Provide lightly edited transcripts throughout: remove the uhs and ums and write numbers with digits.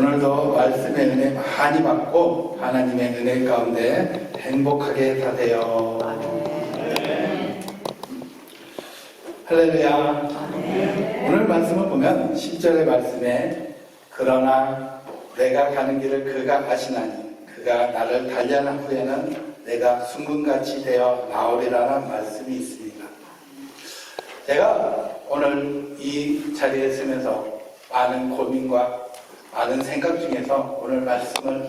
오늘도 말씀의 은혜 많이 받고 하나님의 은혜 가운데 행복하게 사세요. 할렐루야. 오늘 말씀을 보면 10절의 말씀에 그러나 내가 가는 길을 그가 아시나니 그가 나를 단련한 후에는 내가 순금같이 되어 나오리라는 말씀이 있습니다. 제가 오늘 이 자리에 서면서 많은 고민과 많은 생각 중에서 오늘 말씀을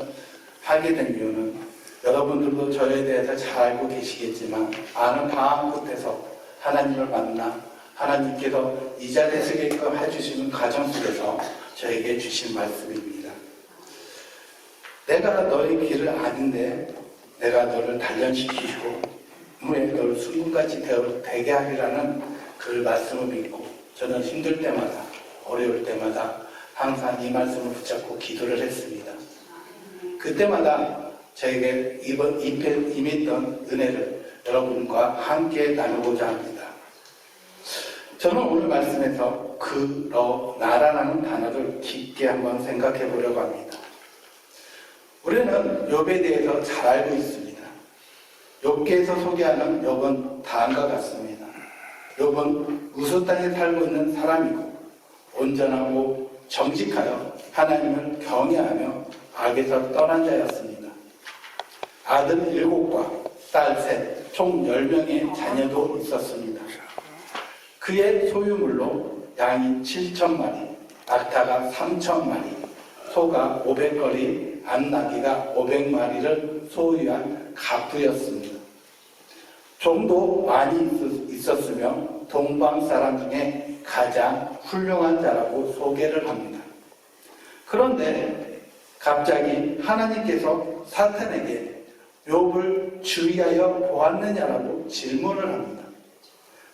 하게 된 이유는 여러분들도 저에 대해서 잘 알고 계시겠지만 많은 방황 끝에서 하나님을 만나 하나님께서 이 자리에 서게끔 해주시는 과정 속에서 저에게 주신 말씀입니다. 내가 너의 길을 아는데 내가 너를 단련시키고 후에 너를 순금같이 되게 하리라는 그 말씀을 믿고 저는 힘들 때마다 어려울 때마다 항상 이 말씀을 붙잡고 기도를 했습니다. 그때마다 저에게 임했던 은혜를 여러분과 함께 나누고자 합니다. 저는 오늘 말씀에서 그러나라는 단어를 깊게 한번 생각해 보려고 합니다. 우리는 욥에 대해서 잘 알고 있습니다. 욥기에서 소개하는 욥은 다음과 같습니다. 욥은 우스 땅에 살고 있는 사람이고 온전하고 정직하여 하나님을 경외하며 악에서 떠난 자였습니다. 아들 7과 딸 3, 총 10명의 자녀도 있었습니다. 그의 소유물로 양이 7,000마리, 낙타가 3,000마리, 소가 500거리, 암나귀가 500마리를 소유한 갑부였습니다. 종도 많이 있었으며 동방 사람 중에 가장 훌륭한 자라고 소개를 합니다. 그런데 갑자기 하나님께서 사탄에게 욥을 주의하여 보았느냐라고 질문을 합니다.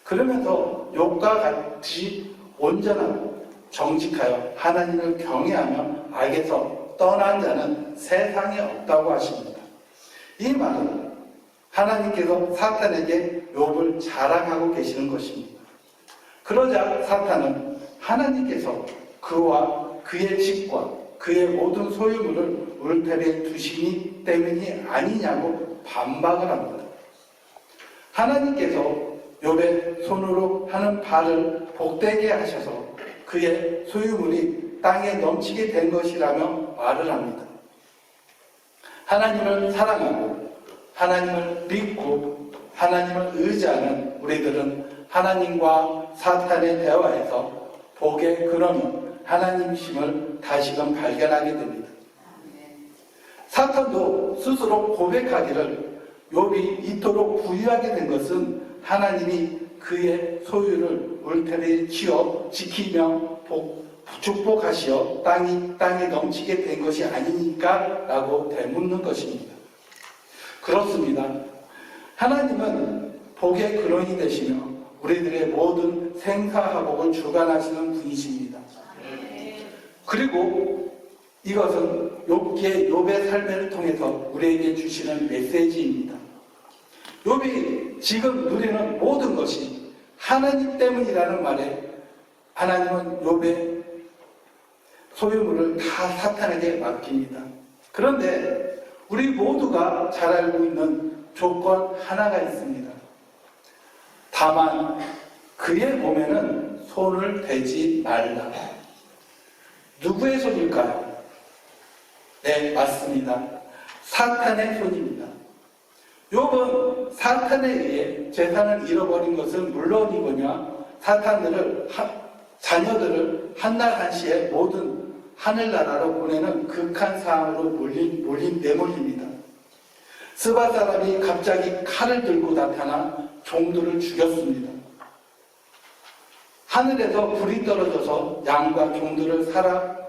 그러면서 욥과 같이 온전하고 정직하여 하나님을 경외하며 악에서 떠난 자는 세상에 없다고 하십니다. 이 말은 하나님께서 사탄에게 욥을 자랑하고 계시는 것입니다. 그러자 사탄은 하나님께서 그와 그의 집과 그의 모든 소유물을 울타리에 두시니 때문이 아니냐고 반박을 합니다. 하나님께서 욥의 손으로 하는 바를 복되게 하셔서 그의 소유물이 땅에 넘치게 된 것이라며 말을 합니다. 하나님을 사랑하고 하나님을 믿고 하나님을 의지하는 우리들은 하나님과 사탄의 대화에서 복의 근원인 하나님심을 다시금 발견하게 됩니다. 사탄도 스스로 고백하기를 욥이 이토록 부유하게 된 것은 하나님이 그의 소유를 울타리에 지어 지키며 축복하시어 땅이 넘치게 된 것이 아니니까 라고 되묻는 것입니다. 그렇습니다. 하나님은 복의 근원이 되시며 우리들의 모든 생사화복을 주관하시는 분이십니다. 그리고 이것은 욥의 삶을 통해서 우리에게 주시는 메시지입니다. 욥이 지금 누리는 모든 것이 하나님 때문이라는 말에 하나님은 욥의 소유물을 다 사탄에게 맡깁니다. 그런데 우리 모두가 잘 알고 있는 조건 하나가 있습니다. 다만 그의 몸에는 손을 대지 말라. 누구의 손일까요? 네, 맞습니다. 사탄의 손입니다. 욥은 사탄에 의해 재산을 잃어버린 것은 물론이거냐 자녀들을 한날 한시에 모든 하늘나라로 보내는 극한 상황으로 내몰립니다. 스바 사람이 갑자기 칼을 들고 나타나 종들을 죽였습니다. 하늘에서 불이 떨어져서 양과 종들을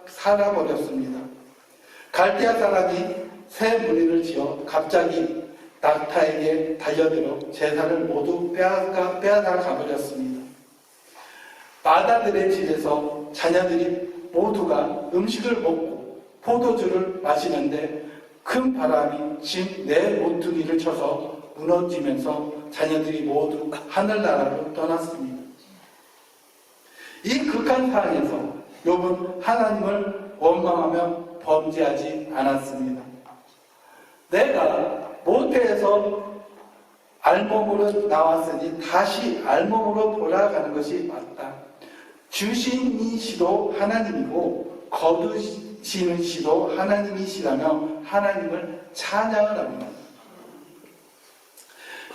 살아버렸습니다. 갈대아 사람이 새 무리를 지어 갑자기 낙타에게 달려들어 제사를 모두 빼앗아 가버렸습니다. 마다들의 집에서 자녀들이 모두가 음식을 먹고 포도주를 마시는데 큰 바람이 집 내 모퉁이를 쳐서 무너지면서 자녀들이 모두 하늘나라로 떠났습니다. 이 극한 상황에서 욥은 하나님을 원망하며 존재하지 않았습니다. 내가 모태에서 알몸으로 나왔으니 다시 알몸으로 돌아가는 것이 맞다. 주신 이시도 하나님이고 거두시는 시도 하나님이시라며 하나님을 찬양을 합니다.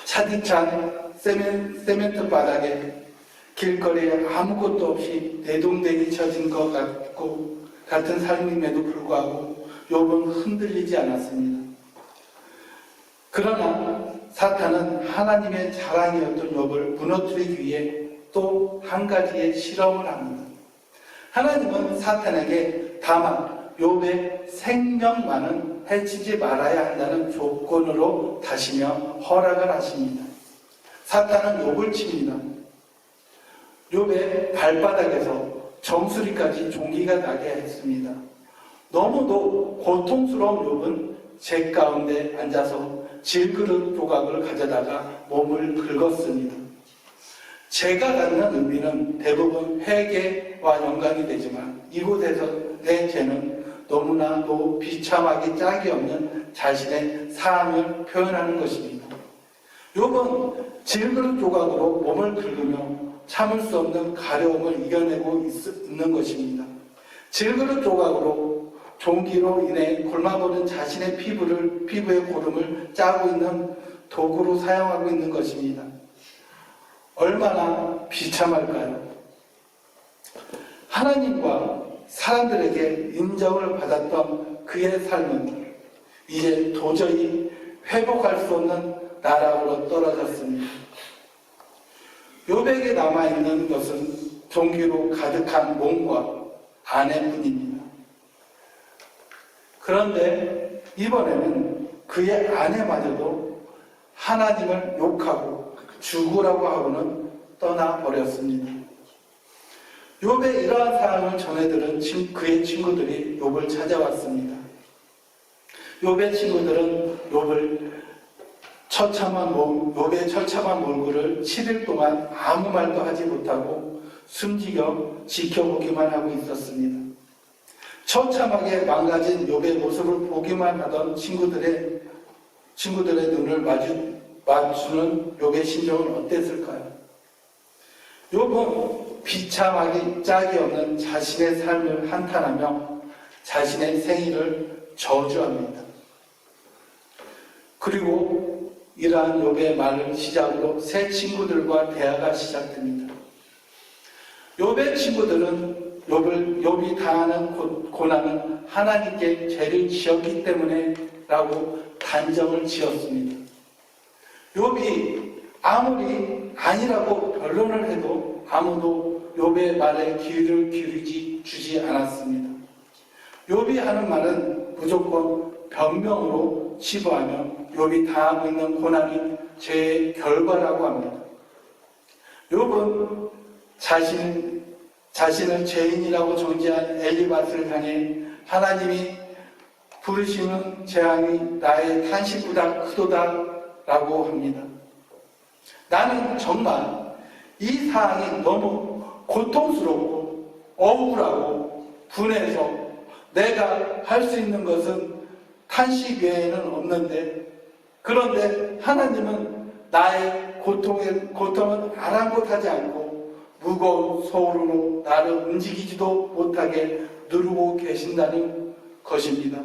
차디찬 세멘트 바닥에 길거리에 아무것도 없이 대동댕이 쳐진 것 같은 삶임에도 불구하고 욥은 흔들리지 않았습니다. 그러나 사탄은 하나님의 자랑이었던 욥을 무너뜨리기 위해 또 한 가지의 실험을 합니다. 하나님은 사탄에게 다만 욥의 생명만은 해치지 말아야 한다는 조건으로 다시며 허락을 하십니다. 사탄은 욥을 칩니다. 욥의 발바닥에서 정수리까지 종기가 나게 했습니다. 너무도 고통스러운 욥은 제 가운데 앉아서 질그릇 조각을 가져다가 몸을 긁었습니다. 제가 갖는 의미는 대부분 회개와 연관이 되지만 이곳에서 내 죄는 너무나도 비참하기 짝이 없는 자신의 삶을 표현하는 것입니다. 욥은 질그릇 조각으로 몸을 긁으며 참을 수 없는 가려움을 이겨내고 있는 것입니다. 질그릇 조각으로 종기로 인해 골마보는 자신의 피부의 고름을 짜고 있는 도구로 사용하고 있는 것입니다. 얼마나 비참할까요? 하나님과 사람들에게 인정을 받았던 그의 삶은 이제 도저히 회복할 수 없는 나락으로 떨어졌습니다. 욥에게 남아있는 것은 종기로 가득한 몸과 아내뿐입니다. 그런데 이번에는 그의 아내마저도 하나님을 욕하고 죽으라고 하고는 떠나버렸습니다. 욥의 이러한 사항을 전해들은 그의 친구들이 욥을 찾아왔습니다. 욥의 친구들은 욥의 처참한 몰골을 7일 동안 아무 말도 하지 못하고 숨지겨 지켜보기만 하고 있었습니다. 처참하게 망가진 욥의 모습을 보기만 하던 친구들의 눈을 맞추는 욥의 심정은 어땠을까요? 욥은 비참하기 짝이 없는 자신의 삶을 한탄하며 자신의 생일을 저주합니다. 그리고 이러한 욥의 말을 시작으로 새 친구들과 대화가 시작됩니다. 욥의 친구들은 욥이 당하는 고난은 하나님께 죄를 지었기 때문에 라고 단정을 지었습니다. 욥이 아무리 아니라고 변론을 해도 아무도 욥의 말에 귀를 주지 않았습니다. 욥이 하는 말은 무조건 변명으로 치부하며 욥이 당하고 있는 고난이 죄의 결과라고 합니다. 욥은 자신을 죄인이라고 정죄한 엘리바스를 향해 하나님이 부르시는 재앙이 나의 탄식보다 크도다 라고 합니다. 나는 정말 이 사항이 너무 고통스럽고 억울하고 분해서 내가 할 수 있는 것은 탄식 외에는 없는데, 그런데 하나님은 나의 고통은 아랑곳하지 않고 무거운 소울로 나를 움직이지도 못하게 누르고 계신다는 것입니다.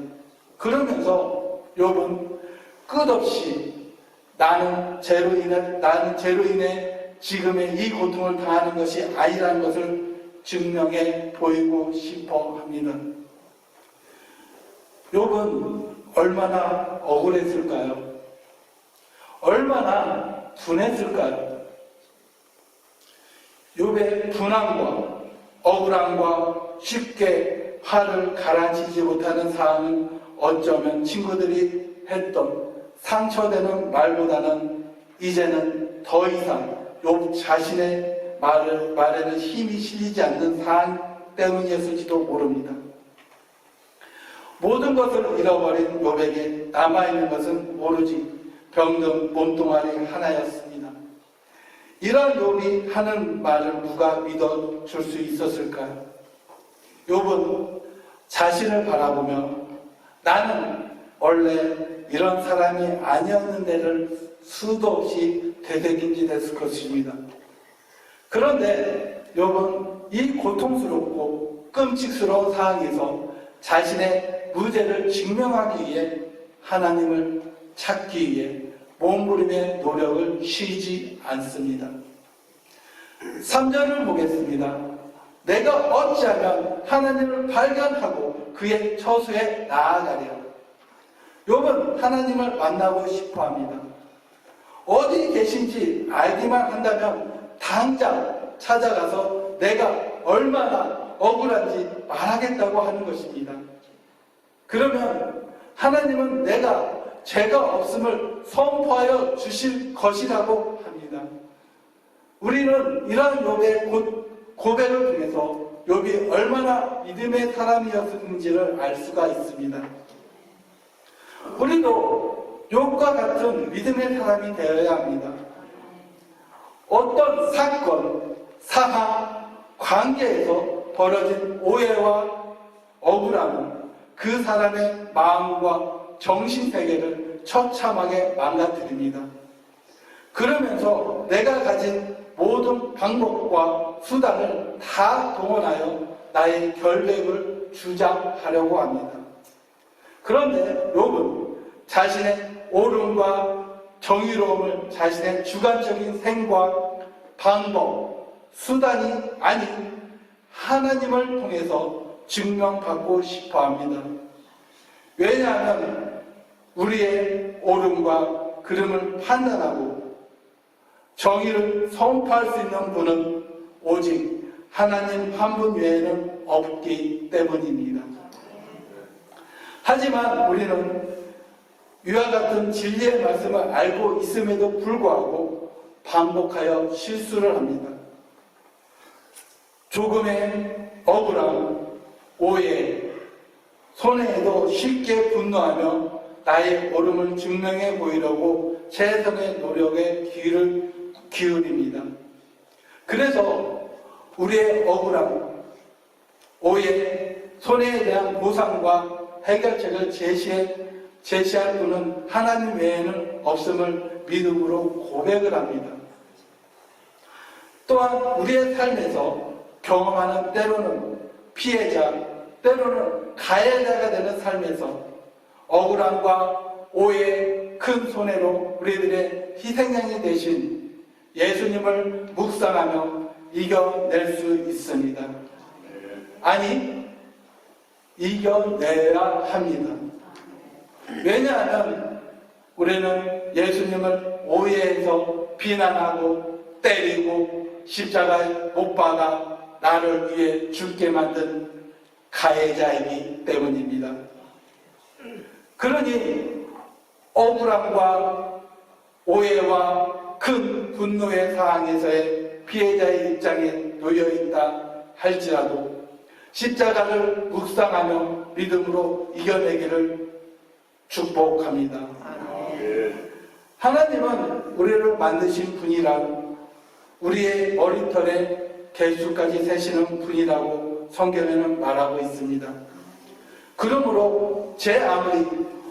그러면서 욥은 끝없이 나는 죄로 인해 지금의 이 고통을 당하는 것이 아니라는 것을 증명해 보이고 싶어 합니다. 욥은 얼마나 억울했을까요? 얼마나 분했을까요? 욥의 분함과 억울함과 쉽게 화를 가라앉히지 못하는 상황은 어쩌면 친구들이 했던 상처되는 말보다는 이제는 더 이상 욥 자신의 말에는 힘이 실리지 않는 상황 때문이었을지도 모릅니다. 모든 것을 잃어버린 욥에게 남아있는 것은 오로지 병든 몸뚱아리 하나였습니다. 이런 욥이 하는 말을 누가 믿어줄 수 있었을까요? 욥은 자신을 바라보며 나는 원래 이런 사람이 아니었는데를 수도 없이 되새김질 했을 것입니다. 그런데 욥은 이 고통스럽고 끔찍스러운 상황에서 자신의 무죄를 증명하기 위해 하나님을 찾기 위해 몸부림의 노력을 쉬지 않습니다. 3절을 보겠습니다. 내가 어찌하면 하나님을 발견하고 그의 처소에 나아가랴. 욥은 하나님을 만나고 싶어합니다. 어디 계신지 알기만 한다면 당장 찾아가서 내가 얼마나 억울한지 말하겠다고 하는 것입니다. 그러면 하나님은 내가 죄가 없음을 선포하여 주실 것이라고 합니다. 우리는 이러한 욥의 고백을 통해서 욥이 얼마나 믿음의 사람이었는지를 알 수가 있습니다. 우리도 욥과 같은 믿음의 사람이 되어야 합니다. 어떤 사건, 상황, 관계에서 벌어진 오해와 억울함은 그 사람의 마음과 정신세계를 처참하게 망가뜨립니다. 그러면서 내가 가진 모든 방법과 수단을 다 동원하여 나의 결백을 주장하려고 합니다. 그런데 욥은 자신의 옳음과 정의로움을 자신의 주관적인 생과 방법, 수단이 아닌 하나님을 통해서 증명받고 싶어 합니다. 왜냐하면 우리의 옳음과 그름을 판단하고 정의를 선포할 수 있는 분은 오직 하나님 한 분 외에는 없기 때문입니다. 하지만 우리는 이와 같은 진리의 말씀을 알고 있음에도 불구하고 반복하여 실수를 합니다. 조금의 억울함, 오해, 손해에도 쉽게 분노하며 나의 옳음을 증명해 보이려고 최선의 노력에 귀를 기울입니다. 그래서 우리의 억울함, 오해, 손해에 대한 보상과 해결책을 제시할 분은 하나님 외에는 없음을 믿음으로 고백을 합니다. 또한 우리의 삶에서 경험하는 때로는 피해자, 때로는 가해자가 되는 삶에서 억울함과 오해, 큰 손해로 우리들의 희생양이 되신 예수님을 묵상하며 이겨낼 수 있습니다. 아니, 이겨내야 합니다. 왜냐하면 우리는 예수님을 오해해서 비난하고 때리고 십자가에 못 박아 나를 위해 죽게 만든 가해자이기 때문입니다. 그러니 억울함과 오해와 큰 분노의 상황에서의 피해자의 입장에 놓여있다 할지라도 십자가를 묵상하며 믿음으로 이겨내기를 축복합니다. 하나님은 우리를 만드신 분이라 우리의 머리털에 개수까지 세시는 분이라고 성경에는 말하고 있습니다. 그러므로 제 아무리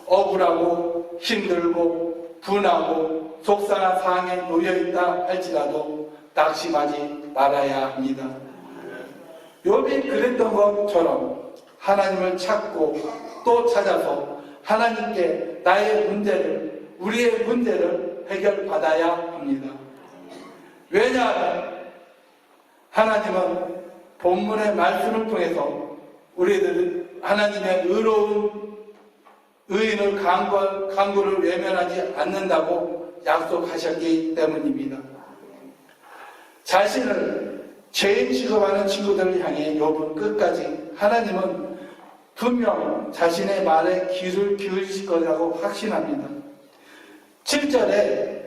억울하고 힘들고 분하고 속상한 상황에 놓여있다 할지라도 낙심하지 말아야 합니다. 욥이 그랬던 것처럼 하나님을 찾고 또 찾아서 하나님께 나의 문제를, 우리의 문제를 해결받아야 합니다. 왜냐하면 하나님은 본문의 말씀을 통해서 우리들 하나님의 의로운 의인을 강구를 외면하지 않는다고 약속하셨기 때문입니다. 자신을 죄인 취급하는 친구들을 향해 욥은 끝까지 하나님은 분명 자신의 말에 귀를 기울이실 거라고 확신합니다. 7절에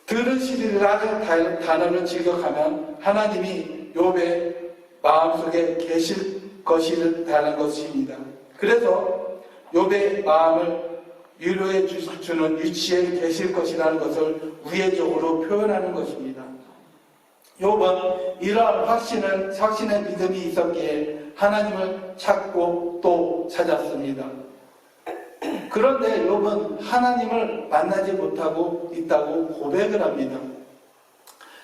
들으시리라는 단어를 직역하면 하나님이 욥의 마음속에 계실 것이라는 것입니다. 그래서 욥의 마음을 위로해 주는 위치에 계실 것이라는 것을 우회적으로 표현하는 것입니다. 욥은 이러한 확신의 믿음이 있었기에 하나님을 찾고 또 찾았습니다. 그런데 욥은 하나님을 만나지 못하고 있다고 고백을 합니다.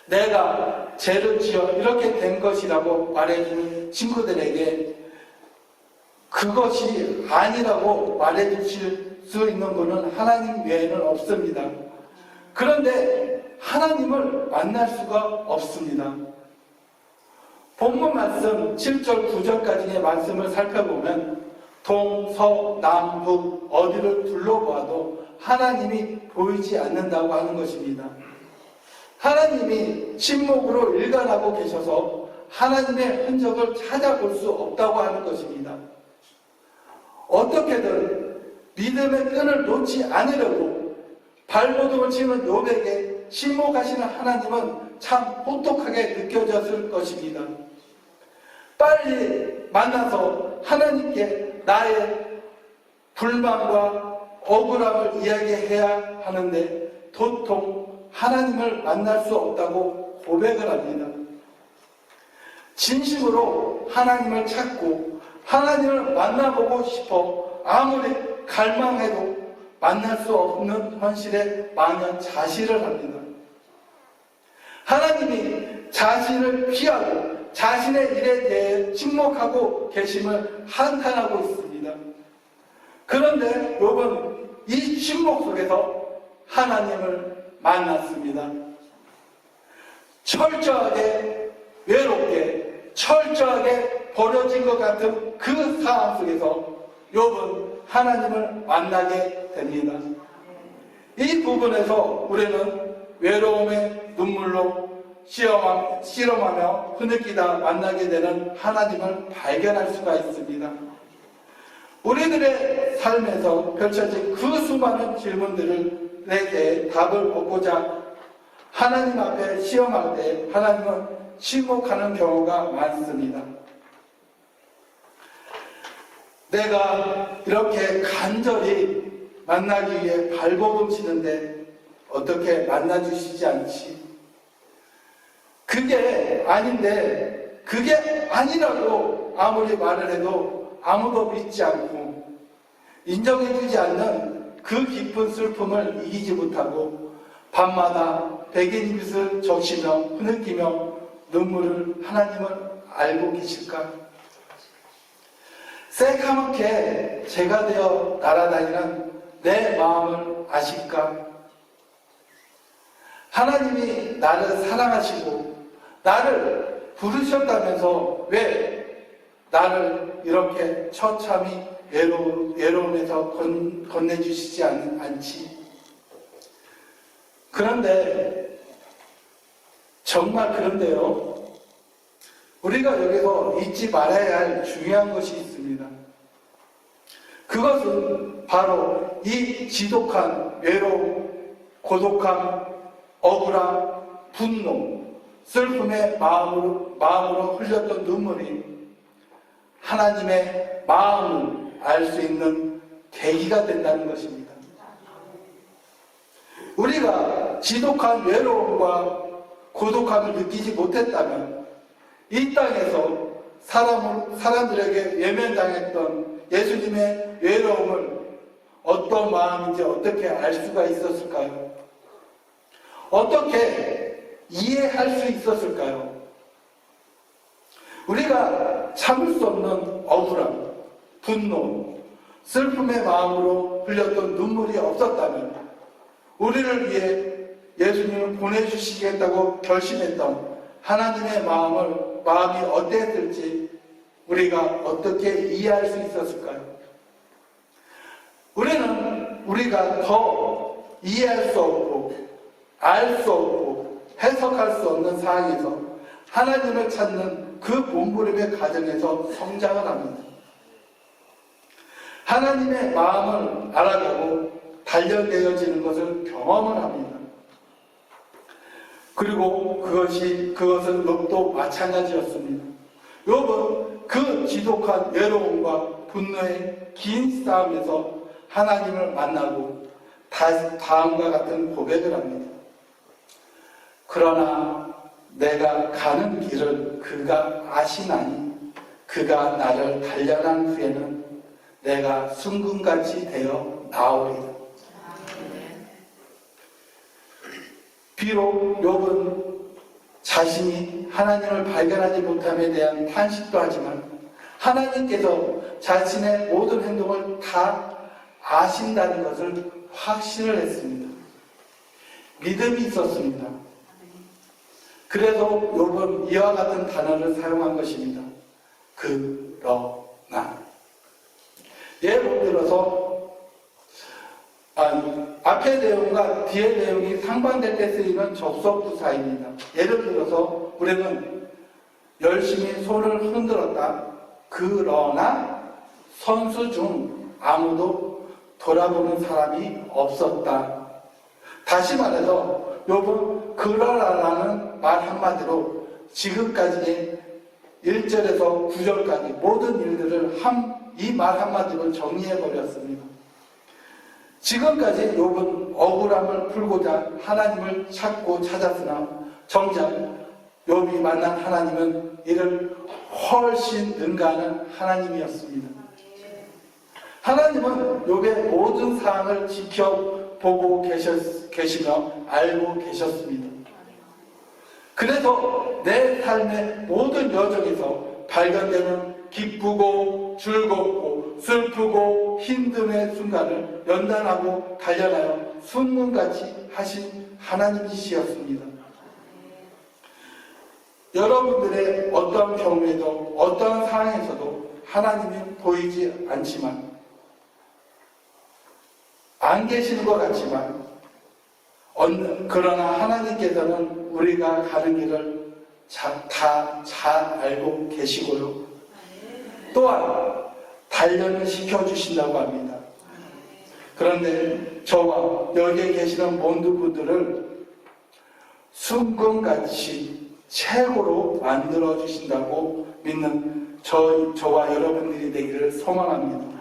내가 죄를 지어 이렇게 된 것이라고 말해주는 친구들에게 그것이 아니라고 말해주실 수 있는 분은 하나님 외에는 없습니다. 그런데 하나님을 만날 수가 없습니다. 본문 말씀 7절 9절까지의 말씀을 살펴보면 동, 서, 남, 북 어디를 둘러보아도 하나님이 보이지 않는다고 하는 것입니다. 하나님이 침묵으로 일관하고 계셔서 하나님의 흔적을 찾아볼 수 없다고 하는 것입니다. 어떻게든 믿음의 끈을 놓지 않으려고 발버둥을 치는 욥에게 침묵하시는 하나님은 참 혹독하게 느껴졌을 것입니다. 빨리 만나서 하나님께 나의 불만과 억울함을 이야기해야 하는데 도통 하나님을 만날 수 없다고 고백을 합니다. 진심으로 하나님을 찾고 하나님을 만나보고 싶어 아무리 갈망해도 만날 수 없는 현실에 망연자실을 합니다. 하나님이 자신을 피하고 자신의 일에 대해 침묵하고 계심을 한탄하고 있습니다. 그런데 욥은 이 침묵 속에서 하나님을 만났습니다. 철저하게 외롭게 철저하게 버려진 것 같은 그 상황 속에서 욥은 하나님을 만나게 됩니다. 이 부분에서 우리는 외로움의 눈물로 실험하며 흐느끼다 만나게 되는 하나님을 발견할 수가 있습니다. 우리들의 삶에서 펼쳐진 그 수많은 질문들에 대해 답을 얻고자 하나님 앞에 시험할 때 하나님은 침묵하는 경우가 많습니다. 내가 이렇게 간절히 만나기 위해 발버둥 치는데 어떻게 만나주시지 않지? 그게 아닌데 그게 아니라고 아무리 말을 해도 아무도 믿지 않고 인정해주지 않는 그 깊은 슬픔을 이기지 못하고 밤마다 백인빛을 적시며 흐느끼며 눈물을 하나님을 알고 계실까? 새카맣게 재가 되어 날아다니는 내 마음을 아실까? 하나님이 나를 사랑하시고 나를 부르셨다면서 왜 나를 이렇게 처참히 외로움에서 건네주시지 않지? 그런데 정말 그런데요, 우리가 여기서 잊지 말아야 할 중요한 것이 있습니다. 그것은 바로 이 지독한 외로움, 고독함, 억울함, 분노, 슬픔의 마음으로 흘렸던 눈물이 하나님의 마음을 알 수 있는 계기가 된다는 것입니다. 우리가 지독한 외로움과 고독함을 느끼지 못했다면 이 땅에서 사람들에게 외면당했던 예수님의 외로움을 어떤 마음인지 어떻게 알 수가 있었을까요? 어떻게 이해할 수 있었을까요? 우리가 참을 수 없는 억울함, 분노, 슬픔의 마음으로 흘렸던 눈물이 없었다면 우리를 위해 예수님을 보내주시겠다고 결심했던 하나님의 마음이 어땠을지 우리가 어떻게 이해할 수 있었을까요? 우리가 더 이해할 수 없고 알 수 없고 해석할 수 없는 상황에서 하나님을 찾는 그 몸부림의 과정에서 성장을 합니다. 하나님의 마음을 알아가고 단련되어지는 것을 경험을 합니다. 그리고 그것은 욥도 마찬가지였습니다. 욥은 그 지독한 외로움과 분노의 긴 싸움에서 하나님을 만나고 다음과 같은 고백을 합니다. 그러나 내가 가는 길을 그가 아시나니 그가 나를 단련한 후에는 내가 순금같이 되어 나오리라. 비록 욥은 자신이 하나님을 발견하지 못함에 대한 탄식도 하지만 하나님께서 자신의 모든 행동을 다 아신다는 것을 확신을 했습니다. 믿음이 있었습니다. 그래서 욥은 이와 같은 단어를 사용한 것입니다. 그러나. 예를 들어서 앞의 내용과 뒤의 내용이 상반될 때 쓰이는 접속부사입니다. 예를 들어서 우리는 열심히 손을 흔들었다. 그러나 선수 중 아무도 돌아보는 사람이 없었다. 다시 말해서 욥은 그러라라는 말 한마디로 지금까지의 1절에서 9절까지 모든 일들을 이 말 한마디로 정리해버렸습니다. 지금까지 욥은 억울함을 풀고자 하나님을 찾고 찾았으나 정작 욥이 만난 하나님은 이를 훨씬 능가하는 하나님이었습니다. 하나님은 욥의 모든 사항을 지켜보고 계시며 알고 계셨습니다. 그래서 내 삶의 모든 여정에서 발견되는 기쁘고 즐겁고 슬프고 힘듦의 순간을 연단하고 단련하여 순금같이 하신 하나님이시였습니다. 여러분들의 어떠한 경우에도 어떠한 상황에서도 하나님이 보이지 않지만 안 계시는 것 같지만 그러나 하나님께서는 우리가 가는 길을 다 잘 알고 계시고요. 또한 단련을 시켜주신다고 합니다. 그런데 저와 여기에 계시는 모든 분들을 순금같이 최고로 만들어주신다고 믿는 저와 여러분들이 되기를 소망합니다.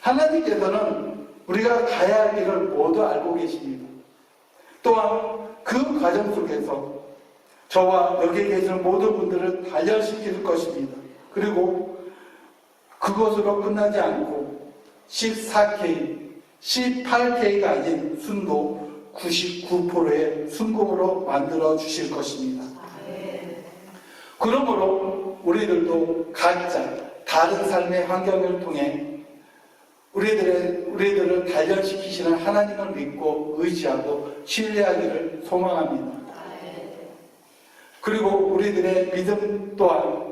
하나님께서는 우리가 가야 할 길을 모두 알고 계십니다. 또한 그 과정 속에서 저와 여기에 계시는 모든 분들을 단련시킬 것입니다. 그리고 그것으로 끝나지 않고 14K, 18K가 아닌 순도 99%의 순금으로 만들어 주실 것입니다. 그러므로 우리들도 각자 다른 삶의 환경을 통해 우리들을 단련시키시는 하나님을 믿고 의지하고 신뢰하기를 소망합니다. 그리고 우리들의 믿음 또한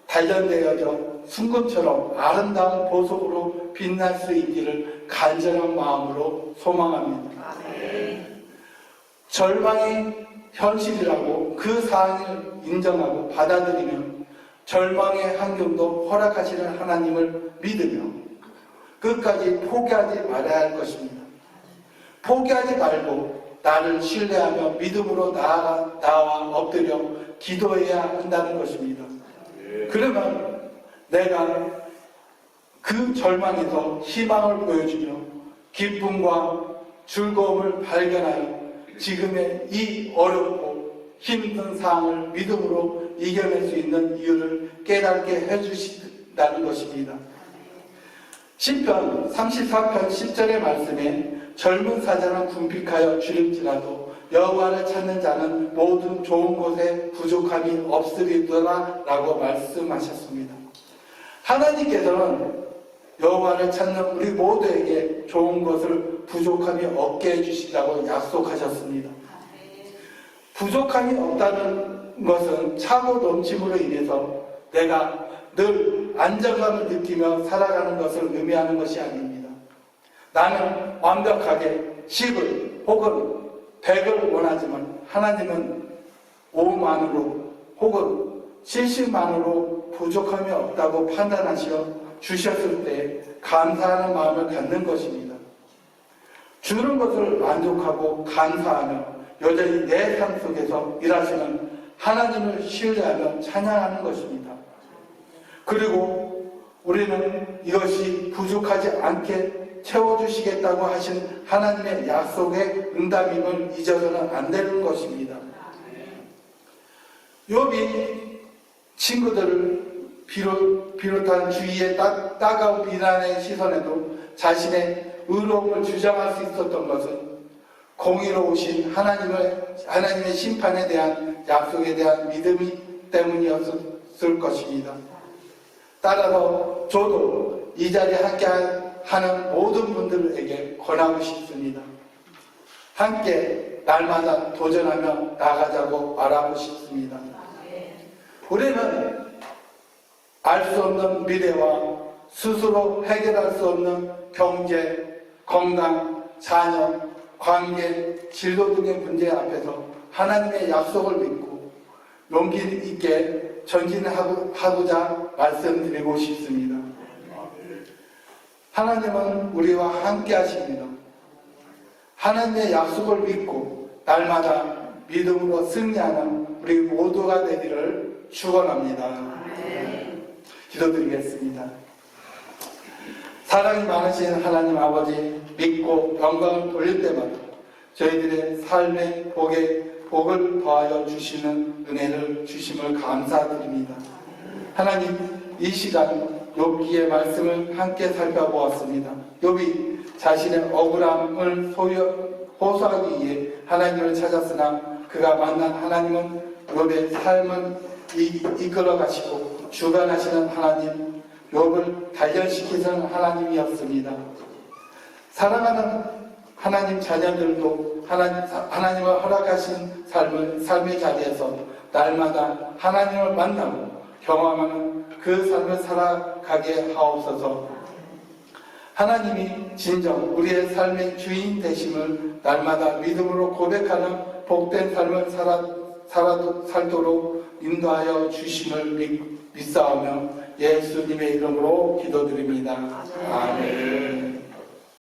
단련되어져 순금처럼 아름다운 보석으로 빛날 수 있기를 간절한 마음으로 소망합니다. 절망이 현실이라고 그 사안을 인정하고 받아들이며 절망의 환경도 허락하시는 하나님을 믿으며 끝까지 포기하지 말아야 할 것입니다. 포기하지 말고 나를 신뢰하며 믿음으로 나와 엎드려 기도해야 한다는 것입니다. 그러면 내가 그 절망에서 희망을 보여주며 기쁨과 즐거움을 발견하여 지금의 이 어렵고 힘든 상황을 믿음으로 이겨낼 수 있는 이유를 깨닫게 해주신다는 것입니다. 시편 34편 10절의 말씀에 젊은 사자는 궁핍하여 주림지라도 여호와를 찾는 자는 모든 좋은 곳에 부족함이 없으리더라 라고 말씀하셨습니다. 하나님께서는 여호와를 찾는 우리 모두에게 좋은 것을 부족함이 없게 해주신다고 약속하셨습니다. 부족함이 없다는 것은 차고 넘침으로 인해서 내가 늘 안정감을 느끼며 살아가는 것을 의미하는 것이 아닙니다. 나는 완벽하게 10을 혹은 100을 원하지만 하나님은 5만으로 혹은 70만으로 부족함이 없다고 판단하시어 주셨을 때 감사하는 마음을 갖는 것입니다. 주는 것을 만족하고 감사하며 여전히 내 삶 속에서 일하시는 하나님을 신뢰하며 찬양하는 것입니다. 그리고 우리는 이것이 부족하지 않게 채워주시겠다고 하신 하나님의 약속의 응답임을 잊어서는 안 되는 것입니다. 욥이 친구들을 비롯한 주위의 따가운 비난의 시선에도 자신의 의로움을 주장할 수 있었던 것은 공의로우신 하나님의 심판에 대한 약속에 대한 믿음이 때문이었을 것입니다. 따라서 저도 이 자리에 함께하는 모든 분들에게 권하고 싶습니다. 함께 날마다 도전하며 나가자고 말하고 싶습니다. 우리는 알 수 없는 미래와 스스로 해결할 수 없는 경제, 건강, 자녀, 관계, 진로 등의 문제 앞에서 하나님의 약속을 믿고 용기 있게 전진하고자 말씀드리고 싶습니다. 하나님은 우리와 함께 하십니다. 하나님의 약속을 믿고 날마다 믿음으로 승리하는 우리 모두가 되기를 축원합니다. 기도드리겠습니다. 사랑이 많으신 하나님 아버지, 믿고 영광을 돌릴 때마다 저희들의 삶의 복을 더하여 주시는 은혜를 주심을 감사드립니다. 하나님, 이 시간 욥기의 말씀을 함께 살펴보았습니다. 욥이 자신의 억울함을 호소하기 위해 하나님을 찾았으나 그가 만난 하나님은 욥의 삶을 이끌어 가시고 주관하시는 하나님, 욥을 단련시키는 하나님이었습니다. 사랑하는 하나님 자녀들도 하나님을 허락하신 삶의 자리에서 날마다 하나님을 만나고 경험하는 그 삶을 살아가게 하옵소서. 하나님이 진정 우리의 삶의 주인 되심을 날마다 믿음으로 고백하는 복된 삶을 살도록 인도하여 주심을 믿사오며 예수님의 이름으로 기도드립니다. 아멘.